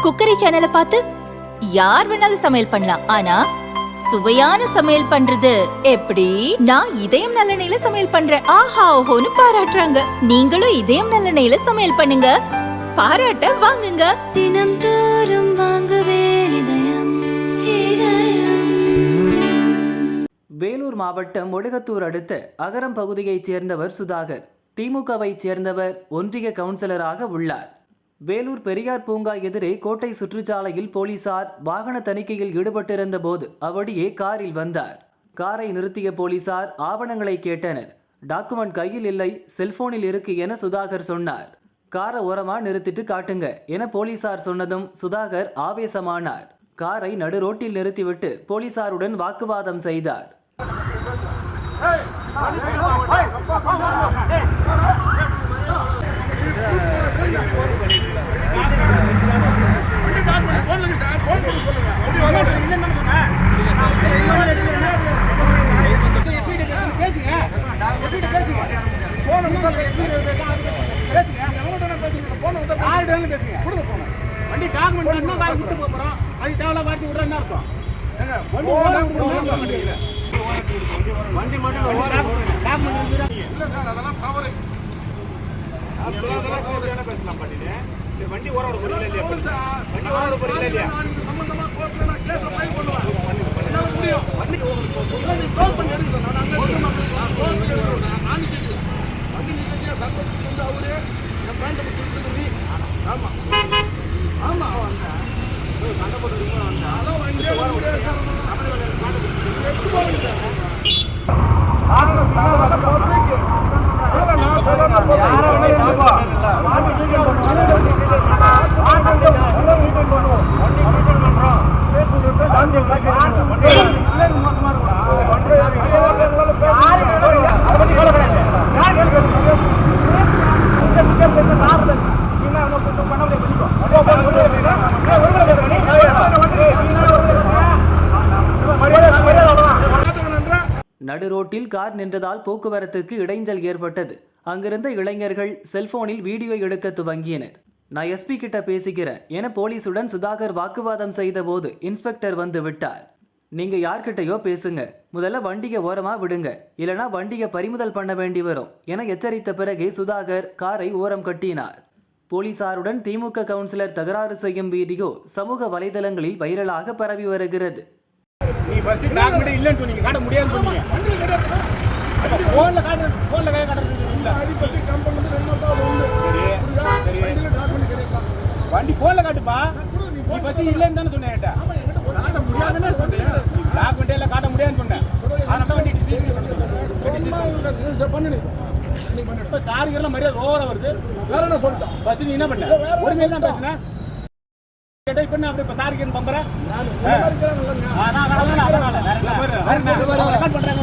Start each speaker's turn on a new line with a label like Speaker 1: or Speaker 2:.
Speaker 1: Cookery சேனலை பார்த்து யார் வேணாலும் சமையல் பண்ணலாம். ஆனா சுவையான சமையல் பண்றது எப்படி? நான் இதயம் நல்லெண்ணெயில சமையல் பண்றேன். ஆஹா ஓஹோன்னு பாராட்டுறாங்க. நீங்களும் இதயம் நல்லெண்ணெயில சமையல் பண்ணுங்க, பாராட்ட வாங்குங்க.
Speaker 2: தினம் தோறும் வாங்குவே இதயம் இதயம்.
Speaker 3: வேலூர் மாவட்டம் ஒடுகத்தூர் அடுத்த அகரம் பகுதியைச் சேர்ந்தவர் சுதாகர். திமுகவை சேர்ந்தவர் ஒன்றிய கவுன்சிலராக உள்ளார். வேலூர் பெரியார் பூங்கா எதிரே கோட்டை சுற்றுச்சாலையில் போலீசார் வாகன தணிக்கையில் ஈடுபட்டிருந்த போது அப்படியே காரில் வந்தார். காரை நிறுத்திய போலீசார் ஆவணங்களை கேட்டனர். டாக்குமெண்ட் கையில் இல்லை, செல்போனில் இருக்கு என சுதாகர் சொன்னார். காரை ஓரமா நிறுத்திட்டு காட்டுங்க என போலீசார் சொன்னதும் சுதாகர் ஆவேசமானார். காரை நடு ரோட்டில் நிறுத்திவிட்டு போலீசாருடன் வாக்குவாதம் செய்தார்.
Speaker 4: வண்டி டாக்குமெண்ட் விட்டு போறோம், அது தேவையில்ல வார்த்தை விடுற என்ன அர்த்தம்? வண்டி மட்டும் இல்ல சார், அதெல்லாம் தவறு. பேசலாம் பண்ணிட்டு வண்டி ஓரோட போறீங்களா இல்லையா? வண்டி ஓரோட போறீங்களா இல்லையா? சம்பந்தமா கோர்ட்ல நான் கேஸ் ஃபைல் பண்ணுவேன். முடியும் வண்டி நீங்க கால் பண்ணி எடுங்க சார். நான் வண்டி நீங்க சங்கத்துக்கு வந்து அவரு என் பேண்ட் கொடுத்துட்டு ஆமா ஆமா அவங்க சண்டை போட்டு அதான் வண்டி
Speaker 3: நடு ரோட்டில் கார் நின்றதால் போக்குவரத்துக்கு இடைஞ்சல் ஏற்பட்டது. அங்கிருந்த இளைஞர்கள் செல்போனில் வீடியோ எடுக்க துவங்கினர். நான் எஸ்பி கிட்ட பேசிக்கிறேன் என போலீசுடன் சுதாகர் வாக்குவாதம் செய்த போது இன்ஸ்பெக்டர் வந்து விட்டார். நீங்க யார்கிட்டயோ பேசுங்க, முதல்ல வண்டியை ஓரமா விடுங்க, இல்லனா வண்டியை பறிமுதல் பண்ண வேண்டி வரும் என எச்சரித்த பிறகே சுதாகர் காரை ஓரம் கட்டினார். போலீசாருடன் திமுக கவுன்சிலர் தகராறு செய்யும் வீடியோ சமூக வலைதளங்களில் வைரலாக பரவி வருகிறது.
Speaker 4: நீ ஃபர்ஸ்ட் டாக்குமெண்ட் இல்லன்னு சொன்னீங்க, காட்ட முடியாதுன்னு சொன்னீங்க. போன்ல காட்டு, போன்ல கை காட்டுறது இல்ல. அடிப்பட்டு கம்பெனில என்னப்பா வந்து சரி டாக்குமெண்ட் கேட்கலாம். வண்டி போன்ல காட்டுப்பா. நீ ஃபர்ஸ்ட் இல்லன்னு தான சொன்னே என்கிட்ட. ஆமா என்கிட்ட காட்ட முடியாதுன்னு சொன்னேன். டாக்குமெண்ட் எல்லாம் காட்ட முடியாதுன்னு சொன்னேன். அதனால தான் வண்டி டிசி பண்ணு. நீ பண்ணு. இப்ப சாரிகள்ல மரியாதை ஓவரா வருது. வேற என்ன சொல்லிட்டோம்? ஃபர்ஸ்ட் நீ என்ன பண்ண? ஒரு மேல தான் பேசுன. கேட்டா இப்ப நான் அப்படியே சாரிக்கு பம்பற. நான் ரெக்கார்ட் பண்றேன்.